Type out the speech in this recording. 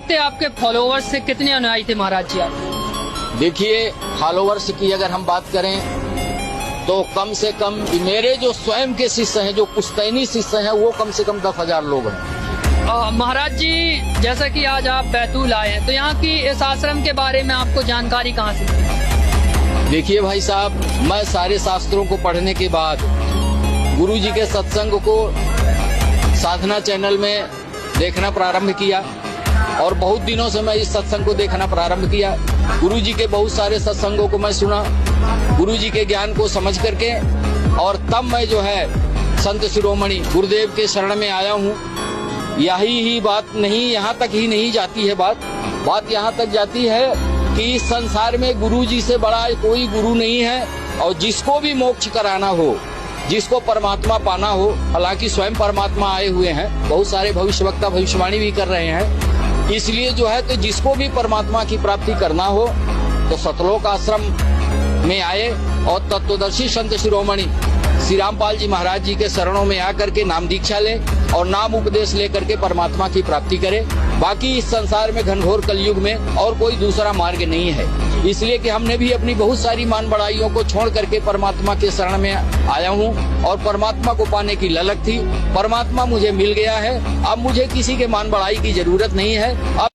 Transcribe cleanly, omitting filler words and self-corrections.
वक्त आपके फॉलोवर्स से कितने अनुयायी थे महाराज जी आप? देखिए, फॉलोवर्स की अगर हम बात करें तो कम से कम मेरे जो स्वयं के शिष्य हैं, जो पुश्तैनी शिष्य हैं, वो कम से कम 10,000 लोग हैं। महाराज जी, जैसा कि आज आप बैतूल आए हैं, तो यहाँ की इस आश्रम के बारे में आपको जानकारी कहाँ से मिली? देखिए भाई साहब, मैं सारे शास्त्रों को पढ़ने के बाद गुरुजी के सत्संग को साधना चैनल में देखना प्रारंभ किया और बहुत दिनों से मैं इस सत्संग को देखना प्रारंभ किया। गुरुजी के बहुत सारे सत्संगों को मैं सुना, गुरुजी के ज्ञान को समझ करके, और तब मैं जो है संत शिरोमणि गुरुदेव के शरण में आया हूँ। यही ही बात नहीं, यहाँ तक ही नहीं जाती है बात यहाँ तक जाती है कि इस संसार में गुरुजी से बड़ा कोई गुरु नहीं है, और जिसको भी मोक्ष कराना हो, जिसको परमात्मा पाना हो, हालांकि स्वयं परमात्मा आए हुए हैं, बहुत सारे भविष्यवक्ता भविष्यवाणी भी कर रहे हैं, इसलिए जो है तो जिसको भी परमात्मा की प्राप्ति करना हो तो सतलोक आश्रम में आए और तत्वदर्शी संत शिरोमणि श्री रामपाल जी महाराज जी के शरणों में आकर के नाम दीक्षा ले और नाम उपदेश लेकर के परमात्मा की प्राप्ति करे। बाकी इस संसार में घनघोर कलयुग में और कोई दूसरा मार्ग नहीं है, इसलिए कि हमने भी अपनी बहुत सारी मान बढ़ाइयों को छोड़ करके परमात्मा के शरण में आया हूँ और परमात्मा को पाने की ललक थी। परमात्मा मुझे मिल गया है, अब मुझे किसी के मान बढ़ाई की जरूरत नहीं है। अब